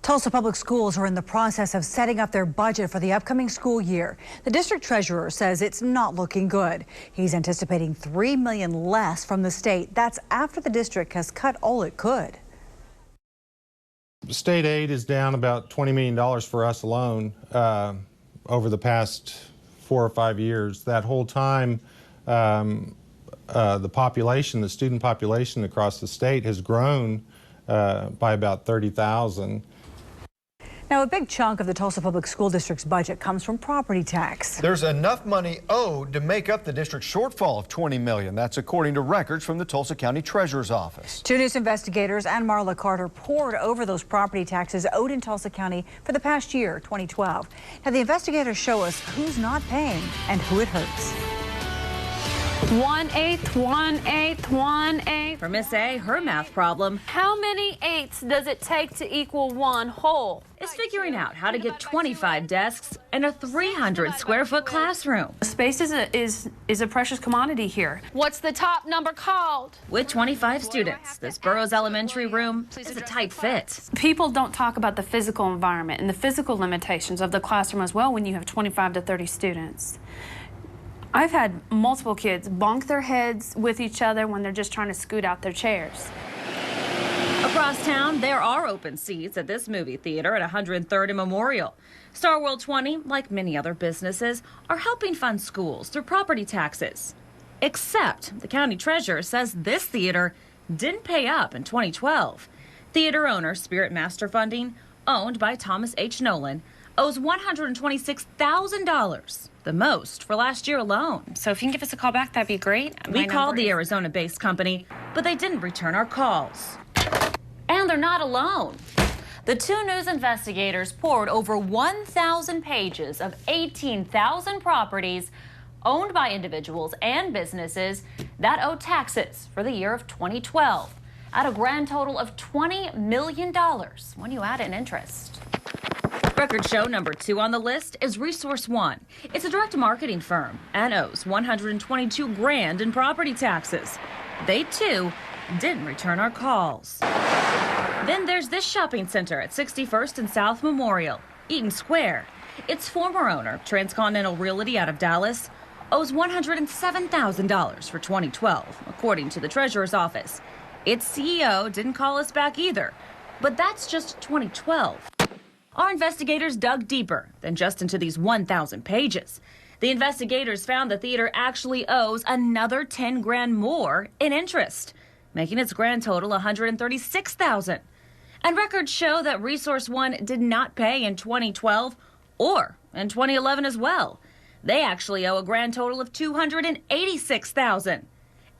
Tulsa Public Schools are in the process of setting up their budget for the upcoming school year. The district treasurer says it's not looking good. He's anticipating $3 million less from the state. That's after the district has cut all it could. State aid is down about $20 million for us alone over the past 4 or 5 years. That whole time, the student population across the state has grown by about 30,000. Now, a big chunk of the Tulsa Public School District's budget comes from property tax. There's enough money owed to make up the district's shortfall of $20 million. That's according to records from the Tulsa County Treasurer's Office. 2 News investigators and Marla Carter pored over those property taxes owed in Tulsa County for the past year, 2012. Now, the investigators show us who's not paying and who it hurts. 1/8, 1/8, 1/8. For Miss A, her math problem. How many eighths does it take to equal one whole? Is figuring out how to get 25 desks in a 300-square-foot classroom. Space is a precious commodity here. What's the top number called? With 25 students, this Burroughs Elementary room is a tight fit. People don't talk about the physical environment and the physical limitations of the classroom as well when you have 25 to 30 students. I've had multiple kids bonk their heads with each other when they're just trying to scoot out their chairs. Across town, there are open seats at this movie theater at 103rd and Memorial. Star World 20, like many other businesses, are helping fund schools through property taxes. Except the county treasurer says this theater didn't pay up in 2012. Theater owner Spirit Master Funding, owned by Thomas H. Nolan, owes $126,000, the most for last year alone. So if you can give us a call back, that'd be great. We called the Arizona-based company, but they didn't return our calls. And they're not alone. The 2 News investigators poured over 1,000 pages of 18,000 properties owned by individuals and businesses that owe taxes for the year of 2012, at a grand total of $20 million when you add in interest. Records show number 2 on the list is Resource One. It's a direct marketing firm and owes $122 grand in property taxes. They too didn't return our calls. Then there's this shopping center at 61st and South Memorial, Eaton Square. Its former owner, Transcontinental Realty out of Dallas, owes $107,000 for 2012, according to the treasurer's office. Its CEO didn't call us back either, but that's just 2012. Our investigators dug deeper than just into these 1,000 pages. The investigators found the theater actually owes another 10 grand more in interest, making its grand total $136,000. And records show that Resource One did not pay in 2012 or in 2011 as well. They actually owe a grand total of $286,000.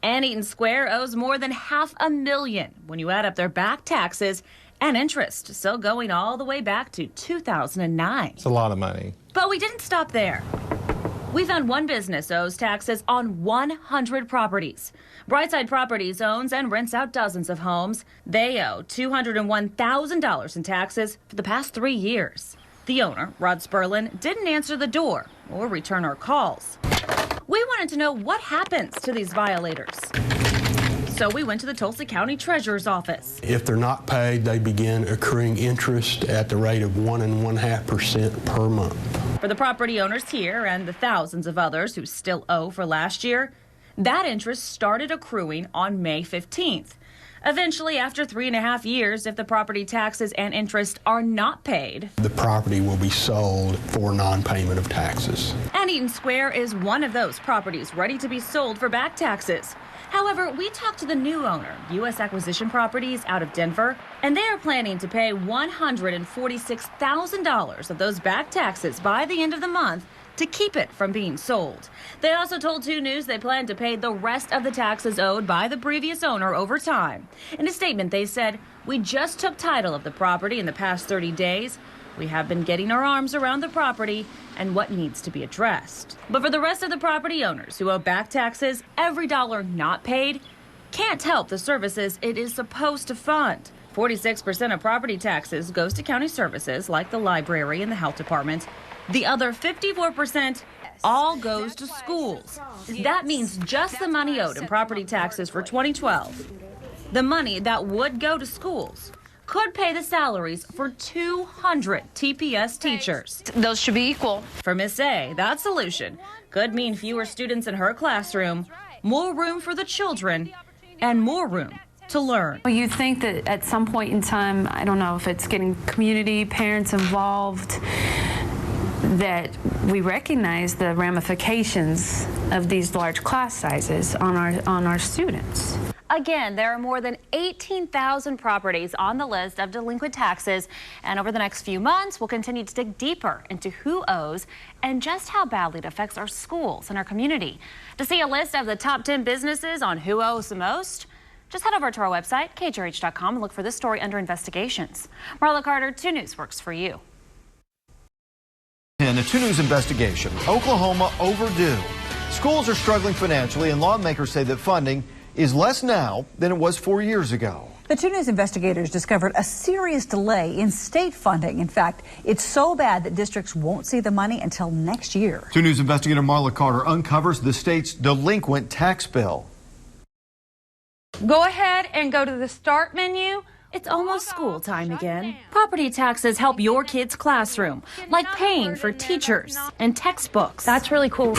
And Eaton Square owes more than $500,000 when you add up their back taxes and interest, so going all the way back to 2009. It's a lot of money. But we didn't stop there. We found one business owes taxes on 100 properties. Brightside Properties owns and rents out dozens of homes. They owe $201,000 in taxes for the past 3 years. The owner, Rod Sperlin, didn't answer the door or return our calls. We wanted to know what happens to these violators. So we went to the Tulsa County Treasurer's office. If they're not paid, they begin accruing interest at the rate of 1.5% per month. For the property owners here and the thousands of others who still owe for last year, that interest started accruing on May 15th. Eventually, after 3.5 years, if the property taxes and interest are not paid, the property will be sold for non-payment of taxes. And Eaton Square is one of those properties ready to be sold for back taxes. However, we talked to the new owner, U.S. Acquisition Properties out of Denver, and they are planning to pay $146,000 of those back taxes by the end of the month to keep it from being sold. They also told 2 News they plan to pay the rest of the taxes owed by the previous owner over time. In a statement, they said, "We just took title of the property in the past 30 days. We have been getting our arms around the property and what needs to be addressed." But for the rest of the property owners who owe back taxes, every dollar not paid can't help the services it is supposed to fund. 46% of property taxes goes to county services like the library and the health department. The other 54% all goes to schools. That means just the money owed in property taxes for 2012. The money that would go to schools could pay the salaries for 200 TPS teachers. Those should be equal. For Miss A, that solution could mean fewer students in her classroom, more room for the children, and more room to learn. Well, you think that at some point in time, I don't know if it's getting community, parents involved, that we recognize the ramifications of these large class sizes on our students. Again, there are more than 18,000 properties on the list of delinquent taxes, and over the next few months, we'll continue to dig deeper into who owes and just how badly it affects our schools and our community. To see a list of the top 10 businesses on who owes the most, just head over to our website, KJRH.com, and look for this story under investigations. Marla Carter, 2 News works for you. In a 2 News investigation, Oklahoma overdue. Schools are struggling financially, and lawmakers say that funding is less now than it was 4 years ago. The 2 News investigators discovered a serious delay in state funding. In fact, it's so bad that districts won't see the money until next year. 2 News investigator Marla Carter uncovers the state's delinquent tax bill. Go ahead and go to the start menu. It's almost school time again. Property taxes help your kid's classroom, like paying for teachers and textbooks. That's really cool.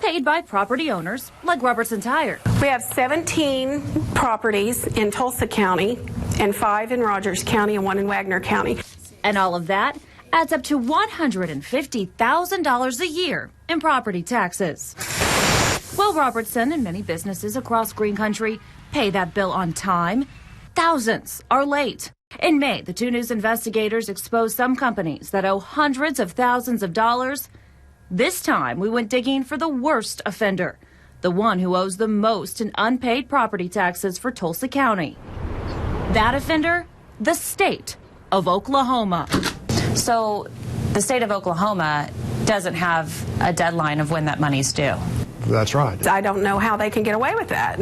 Paid by property owners, like Robertson Tire. We have 17 properties in Tulsa County and 5 in Rogers County and 1 in Wagner County. And all of that adds up to $150,000 a year in property taxes. Well, Robertson and many businesses across Green Country pay that bill on time. Thousands are late. In May, the 2 News investigators exposed some companies that owe hundreds of thousands of dollars. This time, we went digging for the worst offender, the one who owes the most in unpaid property taxes for Tulsa County. That offender, the state of Oklahoma. So the state of Oklahoma doesn't have a deadline of when that money's due. That's right. I don't know how they can get away with that.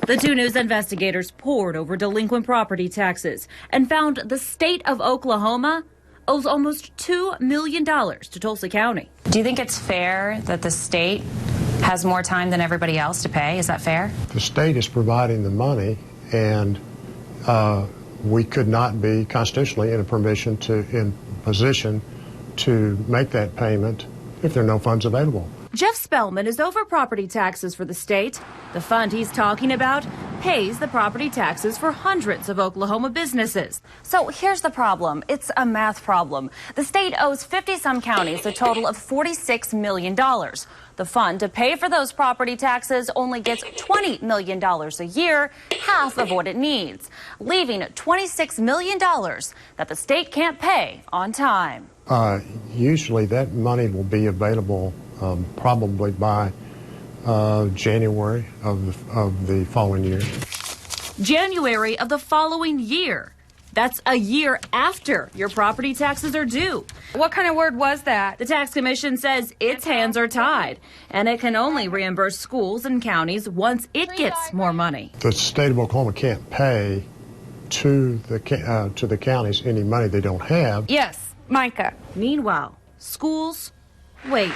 The 2 News investigators pored over delinquent property taxes and found the state of Oklahoma owes almost $2 million to Tulsa County. Do you think it's fair that the state has more time than everybody else to pay? Is that fair? The state is providing the money, and we could not be constitutionally in position to make that payment if there are no funds available. Jeff Spellman is over property taxes for the state. The fund he's talking about pays the property taxes for hundreds of Oklahoma businesses. So here's the problem. It's a math problem. The state owes 50-some counties a total of $46 million. The fund to pay for those property taxes only gets $20 million a year, half of what it needs, leaving $26 million that the state can't pay on time. Usually that money will be available probably by January of the following year. January of the following year. That's a year after your property taxes are due. What kind of word was that? The tax commission says its hands are tied, and it can only reimburse schools and counties once it gets more money. The state of Oklahoma can't pay to the counties any money they don't have. Yes, Micah. Meanwhile, schools wait.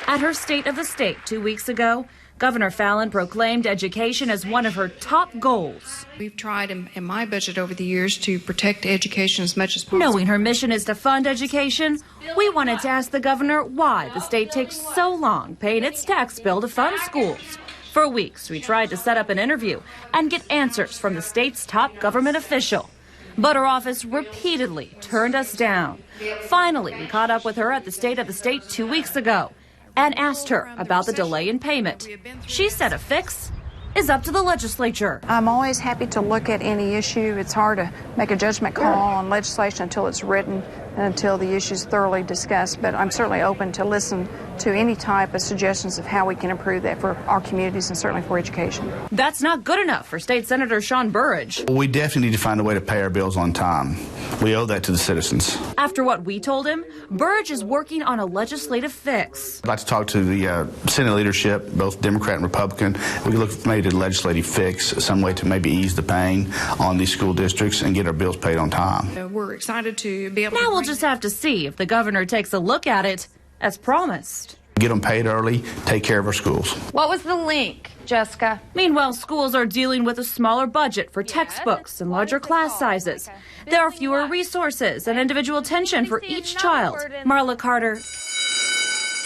At her State of the State 2 weeks ago, Governor Fallin proclaimed education as one of her top goals. We've tried in my budget over the years to protect education as much as possible. Knowing her mission is to fund education, we wanted to ask the governor why the state takes so long paying its tax bill to fund schools. For weeks, we tried to set up an interview and get answers from the state's top government official. But her office repeatedly turned us down. Finally, we caught up with her at the State of the State 2 weeks ago and asked her about the delay in payment. She said a fix is up to the legislature. I'm always happy to look at any issue. It's hard to make a judgment call on legislation until it's written and until the issue is thoroughly discussed, but I'm certainly open to listen to any type of suggestions of how we can improve that for our communities and certainly for education. That's not good enough for State Senator Sean Burridge. We definitely need to find a way to pay our bills on time. We owe that to the citizens. After what we told him, Burridge is working on a legislative fix. I'd like to talk to the Senate leadership, both Democrat and Republican. We can look at maybe a legislative fix, some way to maybe ease the pain on these school districts and get our bills paid on time. We're excited to be able to... Now we'll just have to see if the governor takes a look at it as promised. Get them paid early, take care of our schools. What was the link, Jessica? Meanwhile, schools are dealing with a smaller budget for textbooks and larger class sizes. There are fewer resources and individual attention for each child. Marla Carter,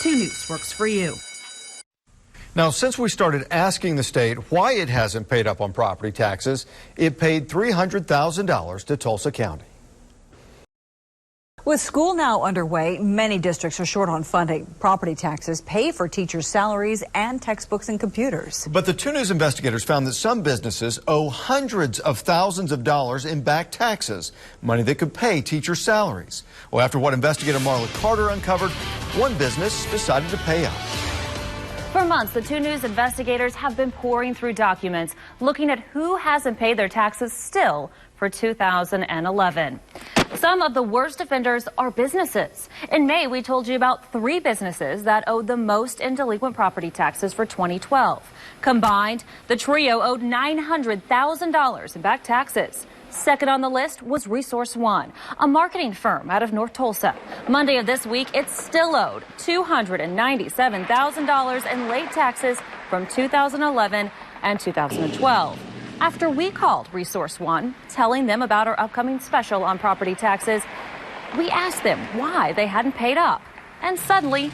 2 News works for you. Now, since we started asking the state why it hasn't paid up on property taxes, it paid $300,000 to Tulsa County. With school now underway, many districts are short on funding. Property taxes pay for teachers' salaries and textbooks and computers. But the 2 News investigators found that some businesses owe hundreds of thousands of dollars in back taxes, money that could pay teachers' salaries. Well, after what investigator Marla Carter uncovered, one business decided to pay up. For months, the 2 News investigators have been pouring through documents looking at who hasn't paid their taxes still for 2011. Some of the worst offenders are businesses. In May, we told you about 3 businesses that owed the most in delinquent property taxes for 2012. Combined, the trio owed $900,000 in back taxes. Second on the list was Resource One, a marketing firm out of North Tulsa. Monday of this week, it still owed $297,000 in late taxes from 2011 and 2012. After we called Resource One, telling them about our upcoming special on property taxes, we asked them why they hadn't paid up. And suddenly,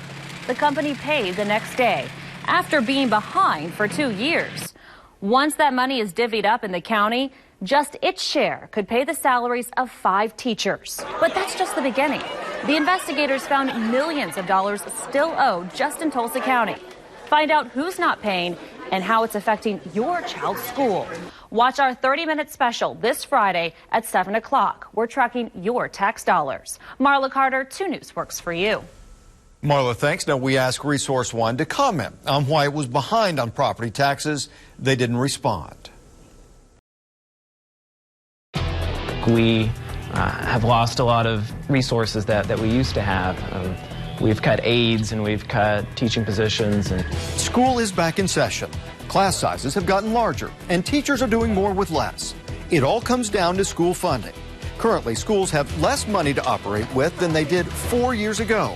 the company paid the next day, after being behind for 2 years. Once that money is divvied up in the county, just its share could pay the salaries of 5 teachers. But that's just the beginning. The investigators found millions of dollars still owed just in Tulsa County. Find out who's not paying and how it's affecting your child's school. Watch our 30-minute special this Friday at 7 o'clock. We're tracking your tax dollars. Marla Carter, 2 News works for you. Marla, thanks. Now, we asked Resource One to comment on why it was behind on property taxes. They didn't respond. We have lost a lot of resources that we used to have. We've cut aides and we've cut teaching positions. School is back in session. Class sizes have gotten larger and teachers are doing more with less. It all comes down to school funding. Currently, schools have less money to operate with than they did 4 years ago.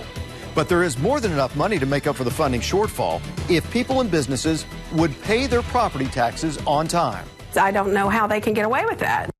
But there is more than enough money to make up for the funding shortfall if people and businesses would pay their property taxes on time. I don't know how they can get away with that.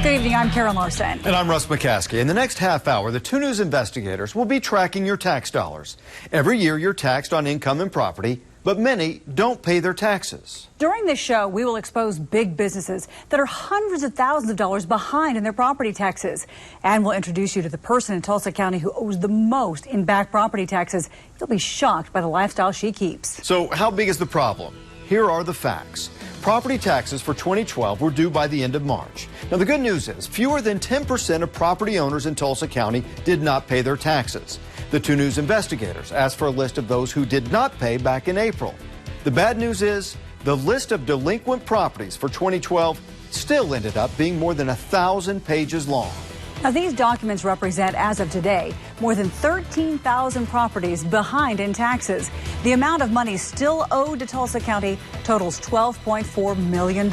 Good evening, I'm Karen Larson. And I'm Russ McCaskey. In the next half hour, the 2 News investigators will be tracking your tax dollars. Every year, you're taxed on income and property, but many don't pay their taxes. During this show, we will expose big businesses that are hundreds of thousands of dollars behind in their property taxes. And we'll introduce you to the person in Tulsa County who owes the most in back property taxes. You'll be shocked by the lifestyle she keeps. So how big is the problem? Here are the facts. Property taxes for 2012 were due by the end of March. Now, the good news is fewer than 10% of property owners in Tulsa County did not pay their taxes. The 2 News investigators asked for a list of those who did not pay back in April. The bad news is the list of delinquent properties for 2012 still ended up being more than 1,000 pages long. Now, these documents represent, as of today, more than 13,000 properties behind in taxes. The amount of money still owed to Tulsa County totals $12.4 million.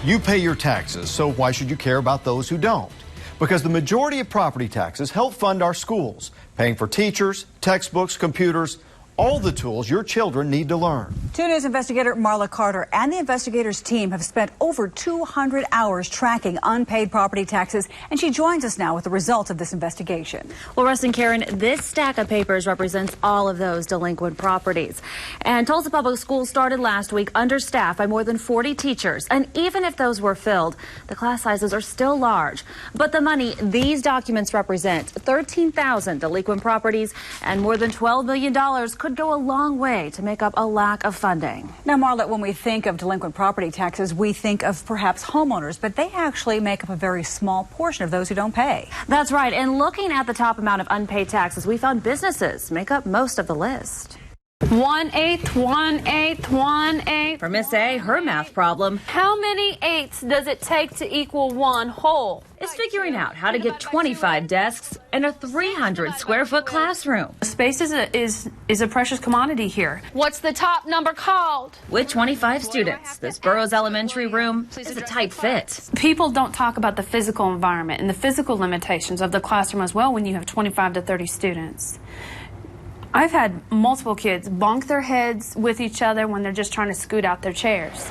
You pay your taxes, so why should you care about those who don't? Because the majority of property taxes help fund our schools, paying for teachers, textbooks, computers, all the tools your children need to learn. 2 News investigator Marla Carter and the investigators team have spent over 200 hours tracking unpaid property taxes, and she joins us now with the results of this investigation. Well, Russ and Karen, this stack of papers represents all of those delinquent properties. And Tulsa Public Schools started last week understaffed by more than 40 teachers. And even if those were filled, the class sizes are still large. But the money these documents represent, 13,000 delinquent properties and more than $12 million, could go a long way to make up a lack of funding. Now, Marla, when we think of delinquent property taxes, we think of perhaps homeowners, but they actually make up a very small portion of those who don't pay. That's right. And looking at the top amount of unpaid taxes, we found businesses make up most of the list. 1/8, 1/8, 1/8. For Miss A, her math problem, How many eighths does it take to equal one whole? is figuring out how to get 25 desks in a 300 square foot classroom. Space is a precious commodity here. What's the top number called? With 25 students, this Burroughs Elementary room is a tight fit. People don't talk about the physical environment and the physical limitations of the classroom as well when you have 25 to 30 students. I've had multiple kids bonk their heads with each other when they're just trying to scoot out their chairs.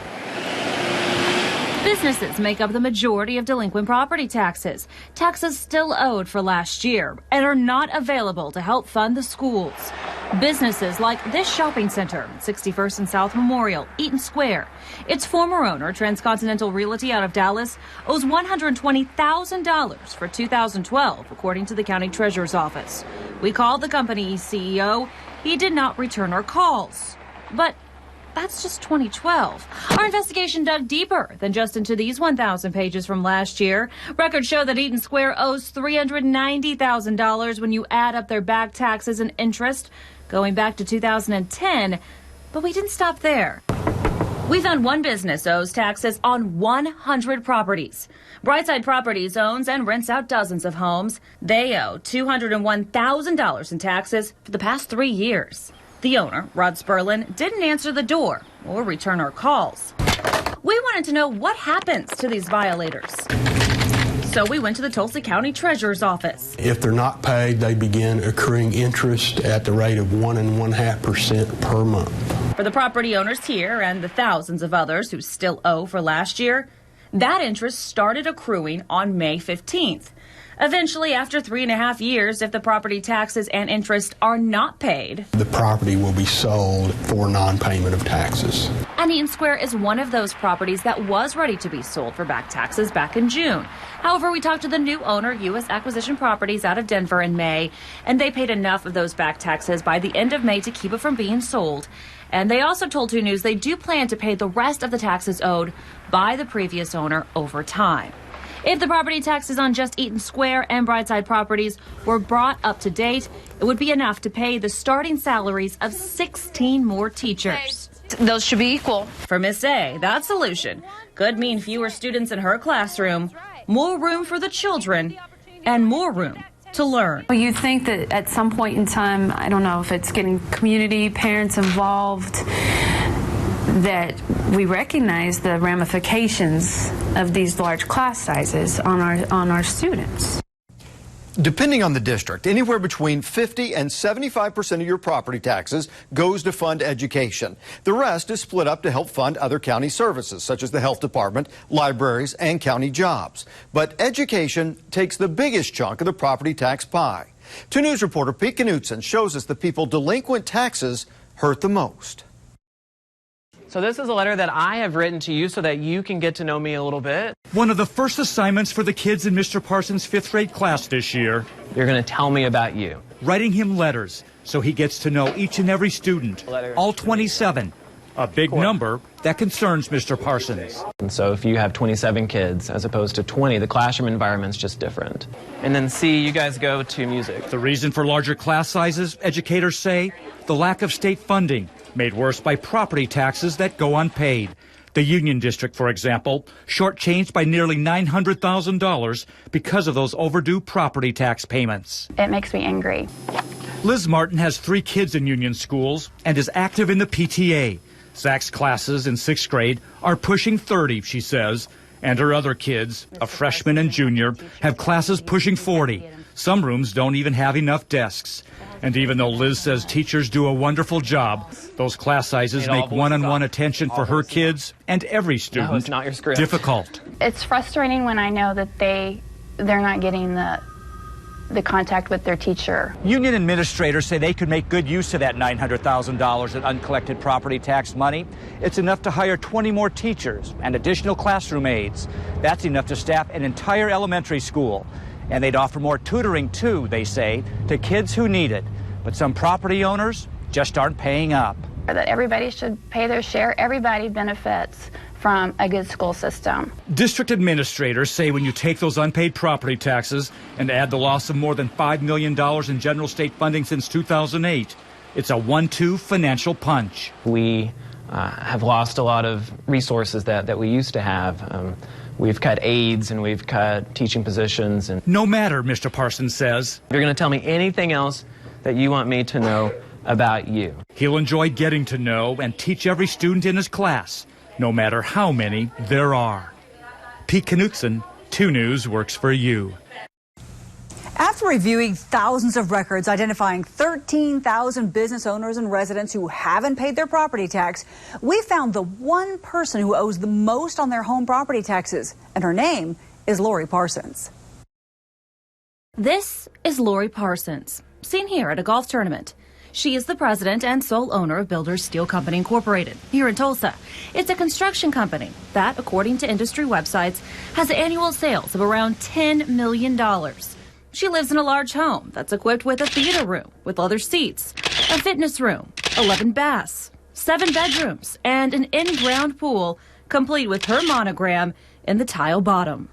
Businesses make up the majority of delinquent property taxes. Taxes still owed for last year and are not available to help fund the schools. Businesses like this shopping center, 61st and South Memorial, Eaton Square. Its former owner, Transcontinental Realty out of Dallas, owes $120,000 for 2012, according to the county treasurer's office. We called the company's CEO. He did not return our calls. But that's just 2012. Our investigation dug deeper than just into these 1,000 pages from last year. Records show that Eaton Square owes $390,000 when you add up their back taxes and interest, going back to 2010. But we didn't stop there. We found one business owes taxes on 100 properties. Brightside Properties owns and rents out dozens of homes. They owe $201,000 in taxes for the past 3 years. The owner, Rod Sperlin, didn't answer the door or return our calls. We wanted to know what happens to these violators. So we went to the Tulsa County Treasurer's office. If they're not paid, they begin accruing interest at the rate of 1.5% per month. For the property owners here and the thousands of others who still owe for last year, that interest started accruing on May 15th. Eventually, after 3.5 years, if the property taxes and interest are not paid, the property will be sold for non-payment of taxes. And Eaton Square is one of those properties that was ready to be sold for back taxes back in June. However, we talked to the new owner, U.S. Acquisition Properties out of Denver in May, and they paid enough of those back taxes by the end of May to keep it from being sold. And they also told 2 News they do plan to pay the rest of the taxes owed by the previous owner over time. If the property taxes on just Eaton Square and Brightside Properties were brought up to date, it would be enough to pay the starting salaries of 16 more teachers. Those should be equal. For Miss A, that solution could mean fewer students in her classroom, more room for the children, and more room to learn. Well, you think that at some point in time, I don't know if it's getting community, parents involved, that we recognize the ramifications of these large class sizes on our students. Depending on the district, anywhere between 50 and 75% of your property taxes goes to fund education. The rest is split up to help fund other county services, such as the health department, libraries, and county jobs. But education takes the biggest chunk of the property tax pie. 2 News reporter Pete Knutson shows us the people delinquent taxes hurt the most. So this is a letter that I have written to you so that you can get to know me a little bit. One of the first assignments for the kids in Mr. Parsons' 5th grade class this year. You're going to tell me about you. Writing him letters so he gets to know each and every student, all 27. A big number that concerns Mr. Parsons. And so if you have 27 kids as opposed to 20, the classroom environment's just different. And then C, you guys go to music. The reason for larger class sizes, educators say, the lack of state funding, made worse by property taxes that go unpaid. The Union District, for example, shortchanged by nearly $900,000 because of those overdue property tax payments. It makes me angry. Liz Martin has 3 kids in Union schools and is active in the PTA. Zach's classes in 6th grade are pushing 30, she says, and her other kids, a freshman and junior, have classes pushing 40. Some rooms don't even have enough desks. And even though Liz says teachers do a wonderful job, those class sizes make one-on-one attention for her kids and every student difficult. It's frustrating when I know that they're not getting the contact with their teacher. Union administrators say they could make good use of that $900,000 in uncollected property tax money. It's enough to hire 20 more teachers and additional classroom aides. That's enough to staff an entire elementary school. And they'd offer more tutoring, too, they say, to kids who need it. But some property owners just aren't paying up. That everybody should pay their share. Everybody benefits from a good school system. District administrators say when you take those unpaid property taxes and add the loss of more than $5 million in general state funding since 2008, It's a 1-2 financial punch. We have lost a lot of resources that we used to have. We've cut aides and we've cut teaching positions. And no matter, Mr. Parsons says, if you're going to tell me anything else that you want me to know about you, he'll enjoy getting to know and teach every student in his class, no matter how many there are. Pete Knutson, 2 News works for you. After reviewing thousands of records identifying 13,000 business owners and residents who haven't paid their property tax, we found the one person who owes the most on their home property taxes, and her name is Lori Parsons. This is Lori Parsons, seen here at a golf tournament. She is the president and sole owner of Builders Steel Company Incorporated here in Tulsa. It's a construction company that, according to industry websites, has annual sales of around $10 million. She lives in a large home that's equipped with a theater room with leather seats, a fitness room, 11 baths, 7 bedrooms, and an in-ground pool, complete with her monogram in the tile bottom.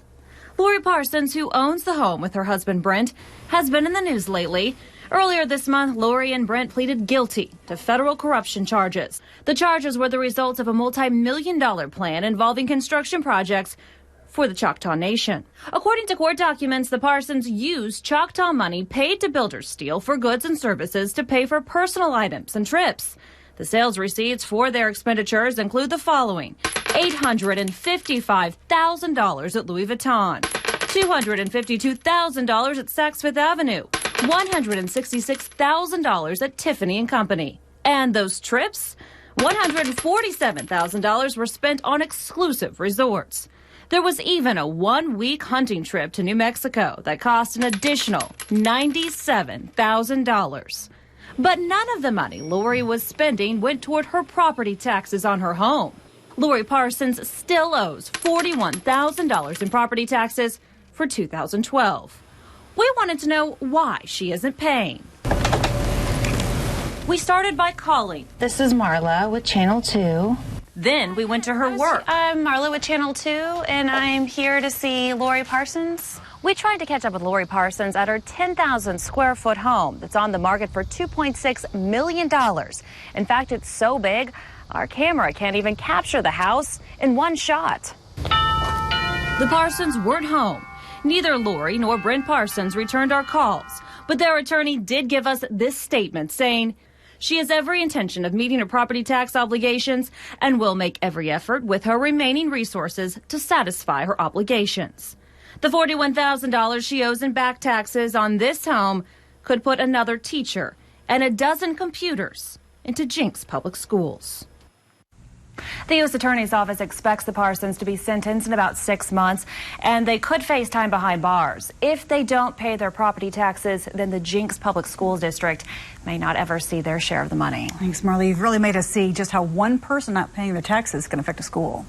Lori Parsons, who owns the home with her husband Brent, has been in the news lately. Earlier this month, Lori and Brent pleaded guilty to federal corruption charges. The charges were the result of a multi-million-dollar plan involving construction projects for the Choctaw Nation. According to court documents, the Parsons used Choctaw money paid to Builders Steel for goods and services to pay for personal items and trips. The sales receipts for their expenditures include the following: $855,000 at Louis Vuitton, $252,000 at Saks Fifth Avenue, $166,000 at Tiffany & Company. And those trips? $147,000 were spent on exclusive resorts. There was even a 1-week hunting trip to New Mexico that cost an additional $97,000. But none of the money Lori was spending went toward her property taxes on her home. Lori Parsons still owes $41,000 in property taxes for 2012. We wanted to know why she isn't paying. We started by calling. This is Marla with Channel 2. Then we went to her work. I'm Marla with Channel 2, and I'm here to see Lori Parsons. We tried to catch up with Lori Parsons at her 10,000 square foot home that's on the market for $2.6 million. In fact, it's so big, our camera can't even capture the house in one shot. The Parsons weren't home. Neither Lori nor Brent Parsons returned our calls, but their attorney did give us this statement saying she has every intention of meeting her property tax obligations and will make every effort with her remaining resources to satisfy her obligations. The $41,000 she owes in back taxes on this home could put another teacher and a dozen computers into Jenks Public Schools. The U.S. Attorney's Office expects the Parsons to be sentenced in about 6 months, and they could face time behind bars. If they don't pay their property taxes, then the Jenks Public Schools District may not ever see their share of the money. Thanks, Marley. You've really made us see just how one person not paying their taxes can affect a school.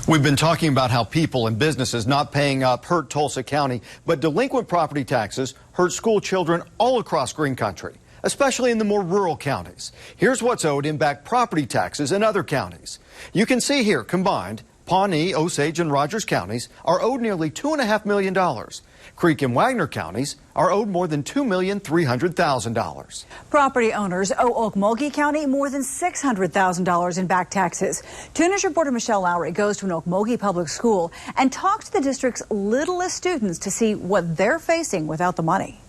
We've been talking about how people and businesses not paying up hurt Tulsa County, but delinquent property taxes hurt school children all across Green Country, especially in the more rural counties. Here's what's owed in back property taxes in other counties. You can see here, combined, Pawnee, Osage, and Rogers counties are owed nearly $2.5 million. Creek and Wagner counties are owed more than $2,300,000. Property owners owe Okmulgee County more than $600,000 in back taxes. 2 News reporter Michelle Lowry goes to an Okmulgee public school and talks to the district's littlest students to see what they're facing without the money.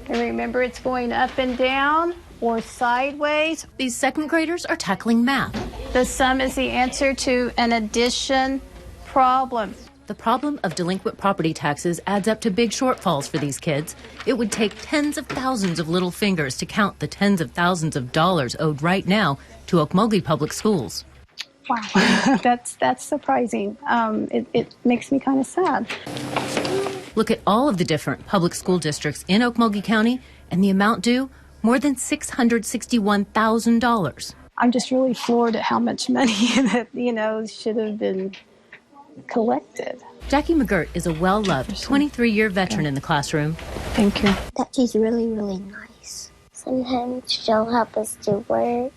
And remember, it's going up and down or sideways. These second graders are tackling math. The sum is the answer to an addition problem. The problem of delinquent property taxes adds up to big shortfalls for these kids. It would take tens of thousands of little fingers to count the tens of thousands of dollars owed right now to Okmulgee Public Schools. Wow, that's surprising. It makes me kind of sad. Look at all of the different public school districts in Okmulgee County, and the amount due, more than $661,000. I'm just really floored at how much money that, should have been collected. Jackie McGirt is a well-loved 23-year veteran in the classroom. Thank you. That she's really, really nice. Sometimes she'll help us do work,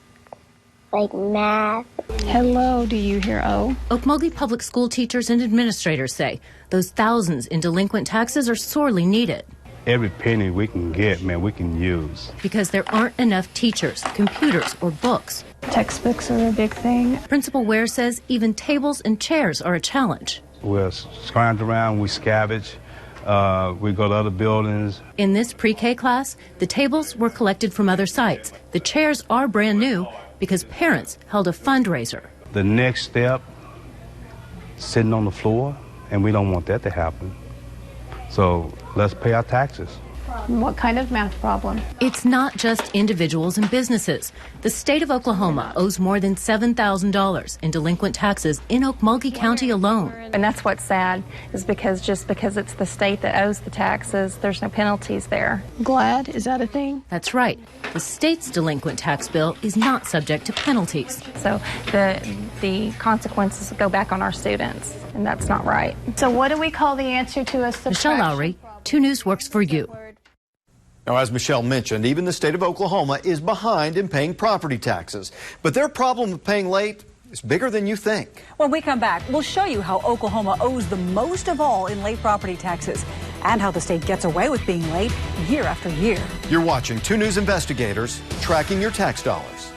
like math. Hello, do you hear O? Okmulgee public school teachers and administrators say those thousands in delinquent taxes are sorely needed. every penny we can get, man, we can use. Because there aren't enough teachers, computers, or books. Textbooks are a big thing. Principal Ware says even tables and chairs are a challenge. We'll scrounge around, we scavenge, we go to other buildings. In this pre-K class, the tables were collected from other sites. The chairs are brand new because parents held a fundraiser. The next step, sitting on the floor, and we don't want that to happen. So let's pay our taxes. What kind of math problem? It's not just individuals and businesses. The state of Oklahoma owes more than $7,000 in delinquent taxes in Okmulgee County alone. And that's what's sad, is just because it's the state that owes the taxes, there's no penalties there. GLAD, is that a thing? That's right. The state's delinquent tax bill is not subject to penalties. So the consequences go back on our students, and that's not right. So what do we call the answer to a subtraction? Michelle Lowry, 2 News works for you. Now, as Michelle mentioned, even the state of Oklahoma is behind in paying property taxes. But their problem of paying late is bigger than you think. When we come back, we'll show you how Oklahoma owes the most of all in late property taxes and how the state gets away with being late year after year. You're watching 2 News Investigators, tracking your tax dollars.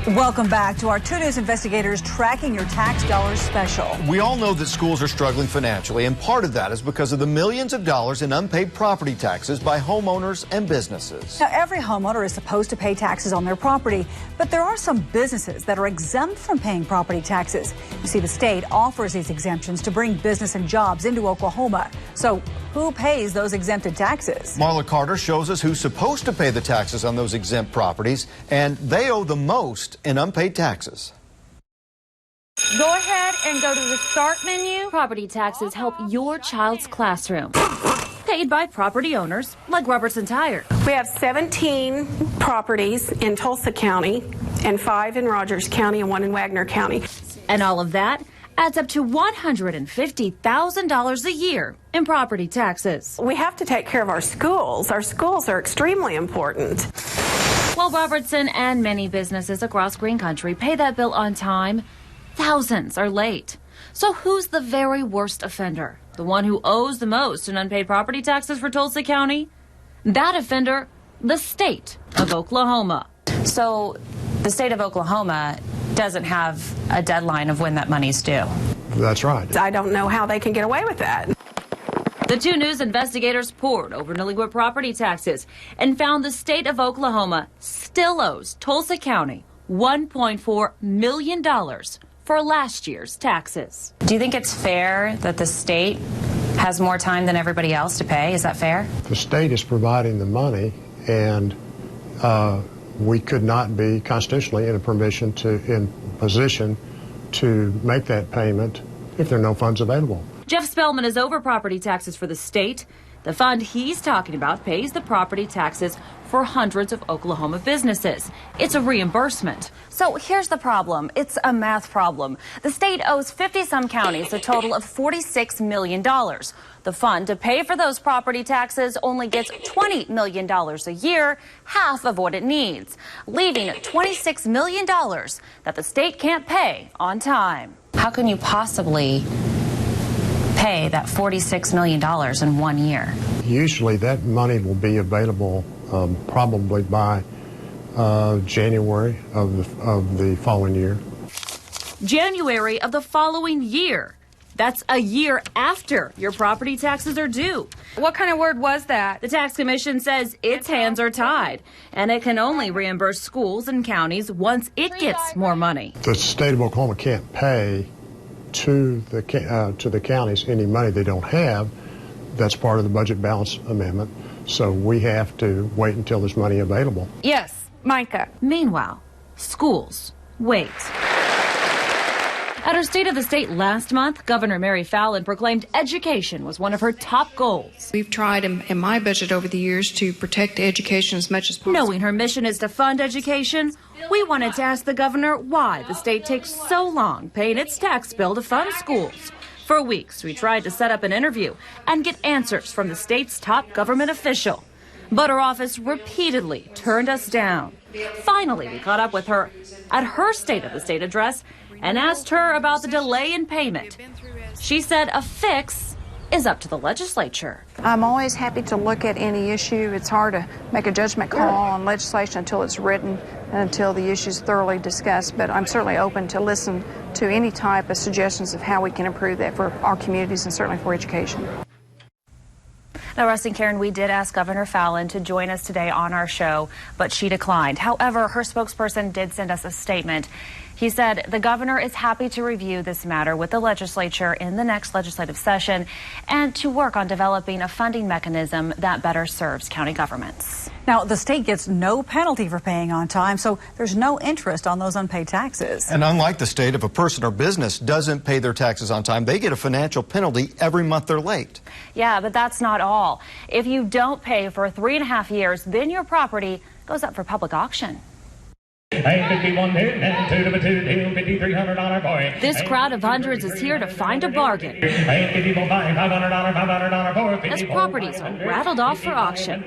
Welcome back to our 2 News Investigators Tracking Your Tax Dollars special. We all know that schools are struggling financially, and part of that is because of the millions of dollars in unpaid property taxes by homeowners and businesses. Now, every homeowner is supposed to pay taxes on their property, but there are some businesses that are exempt from paying property taxes. You see, the state offers these exemptions to bring business and jobs into Oklahoma. So who pays those exempted taxes? Marla Carter shows us who's supposed to pay the taxes on those exempt properties, and they owe the most in unpaid taxes. Go ahead and go to the start menu. Property taxes help your child's classroom. Paid by property owners like Robertson Tire. We have 17 properties in Tulsa County and 5 in Rogers County and 1 in Wagner County. And all of that adds up to $150,000 a year in property taxes. We have to take care of our schools. Our schools are extremely important. While Robertson and many businesses across Green Country pay that bill on time, thousands are late. So who's the very worst offender? The one who owes the most in unpaid property taxes for Tulsa County? That offender, the state of Oklahoma. So the state of Oklahoma doesn't have a deadline of when that money's due. That's right. I don't know how they can get away with that. The 2 News investigators pored over delinquent property taxes and found the state of Oklahoma still owes Tulsa County $1.4 million for last year's taxes. Do you think it's fair that the state has more time than everybody else to pay? Is that fair? The state is providing the money, and we could not be constitutionally in position to make that payment if there are no funds available. Jeff Spellman is over property taxes for the state. The fund he's talking about pays the property taxes for hundreds of Oklahoma businesses. It's a reimbursement. So here's the problem. It's a math problem. The state owes 50-some counties a total of $46 million. The fund to pay for those property taxes only gets $20 million a year, half of what it needs, leaving $26 million that the state can't pay on time. How can you possibly pay that $46 million in 1 year? Usually that money will be available probably by January of the following year. January of the following year. That's a year after your property taxes are due. What kind of word was that? The tax commission says its hands are tied, and it can only reimburse schools and counties once it gets more money. The state of Oklahoma can't pay to the counties any money they don't have. That's part of the budget balance amendment. So we have to wait until there's money available. Yes, Micah. Meanwhile, schools wait. At her State of the State last month, Governor Mary Fallin proclaimed education was one of her top goals. We've tried in my budget over the years to protect education as much as possible. Knowing her mission is to fund education, we wanted to ask the governor why the state takes so long paying its tax bill to fund schools. For weeks, we tried to set up an interview and get answers from the state's top government official. But her office repeatedly turned us down. Finally, we caught up with her at her State of the State address and asked her about the delay in payment. She said a fix is up to the legislature. I'm always happy to look at any issue. It's hard to make a judgment call on legislation until it's written and until the issue is thoroughly discussed, but I'm certainly open to listen to any type of suggestions of how we can improve that for our communities and certainly for education. Now, Russ and Karen, we did ask Governor Fallin to join us today on our show, but she declined. However, her spokesperson did send us a statement. He said the governor is happy to review this matter with the legislature in the next legislative session and to work on developing a funding mechanism that better serves county governments. Now, the state gets no penalty for paying on time, so there's no interest on those unpaid taxes. And unlike the state, if a person or business doesn't pay their taxes on time, they get a financial penalty every month they're late. Yeah, but that's not all. If you don't pay for 3.5 years, then your property goes up for public auction. This crowd of hundreds is here to find a bargain as properties are rattled off for auction.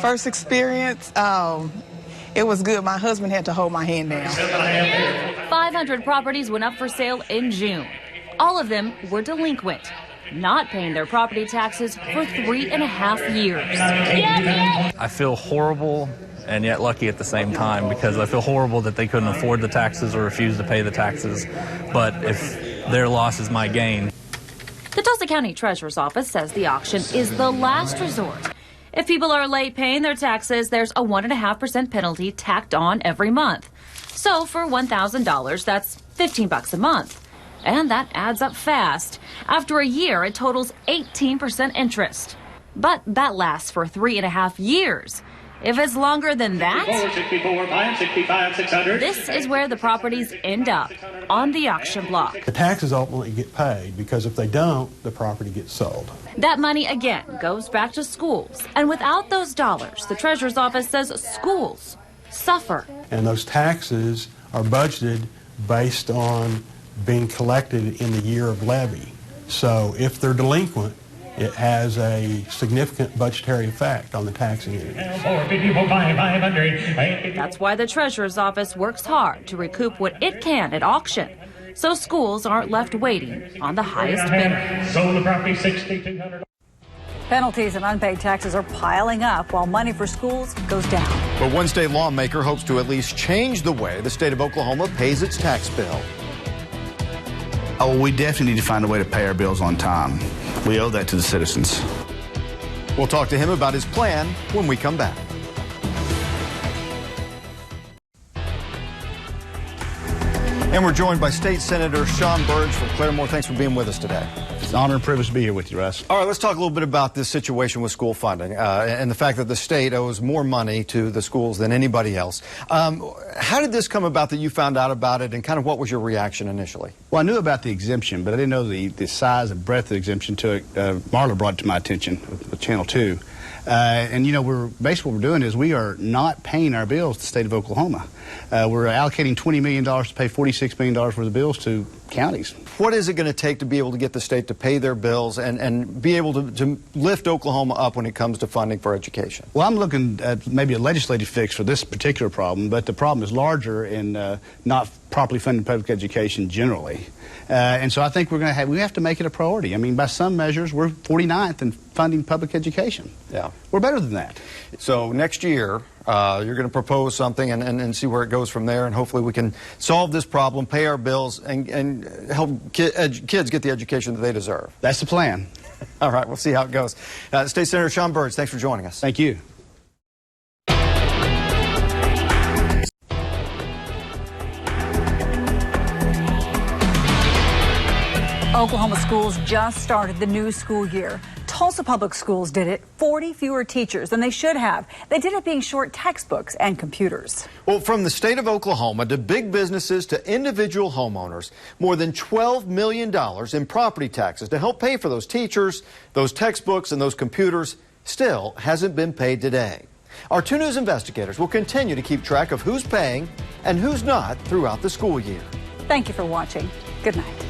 First experience, it was good. My husband had to hold my hand down. 500 properties went up for sale in June. All of them were delinquent, not paying their property taxes for 3.5 years. I feel horrible and yet lucky at the same time, because I feel horrible that they couldn't afford the taxes or refuse to pay the taxes. But if their loss is my gain. The Tulsa County Treasurer's Office says the auction is the last resort. If people are late paying their taxes, there's a 1.5% penalty tacked on every month. So for $1,000, that's $15 a month. And that adds up fast. After a year, it totals 18% interest. But that lasts for 3.5 years. If it's longer than that, 600. This is where the properties end up, on the auction block. The taxes ultimately get paid, because if they don't, the property gets sold. That money, again, goes back to schools. And without those dollars, the Treasurer's Office says schools suffer. And those taxes are budgeted based on being collected in the year of levy. So if they're delinquent, it has a significant budgetary effect on the taxing entity. That's why the Treasurer's Office works hard to recoup what it can at auction, so schools aren't left waiting on the highest bidder. Sold the property $6,200. Penalties and unpaid taxes are piling up while money for schools goes down. But one state lawmaker hopes to at least change the way the state of Oklahoma pays its tax bill. Oh, we definitely need to find a way to pay our bills on time. We owe that to the citizens. We'll talk to him about his plan when we come back. And we're joined by State Senator Sean Burge from Claremore. Thanks for being with us today. It's an honor and privilege to be here with you, Russ. All right, let's talk a little bit about this situation with school funding and the fact that the state owes more money to the schools than anybody else. How did this come about that you found out about it, and kind of what was your reaction initially? Well, I knew about the exemption, but I didn't know the size and breadth of the exemption until Marla brought it to my attention with Channel 2. And, you know, basically what we're doing is we are not paying our bills to the state of Oklahoma. We're allocating $20 million to pay $46 million worth of bills to counties. What is it going to take to be able to get the state to pay their bills and be able to lift Oklahoma up when it comes to funding for education? Well, I'm looking at maybe a legislative fix for this particular problem, but the problem is larger in not properly funding public education generally. And so I think we have to make it a priority. I mean, by some measures, we're 49th in funding public education. Yeah. We're better than that. So next year, you're going to propose something and see where it goes from there, and hopefully we can solve this problem, pay our bills, and help kids get the education that they deserve. That's the plan. All right, we'll see how it goes. State Senator Sean Burge, thanks for joining us. Thank you. Oklahoma schools just started the new school year. Tulsa Public Schools did it, 40 fewer teachers than they should have. They did it being short textbooks and computers. Well, from the state of Oklahoma to big businesses to individual homeowners, more than $12 million in property taxes to help pay for those teachers, those textbooks, and those computers still hasn't been paid today. Our 2 News investigators will continue to keep track of who's paying and who's not throughout the school year. Thank you for watching. Good night.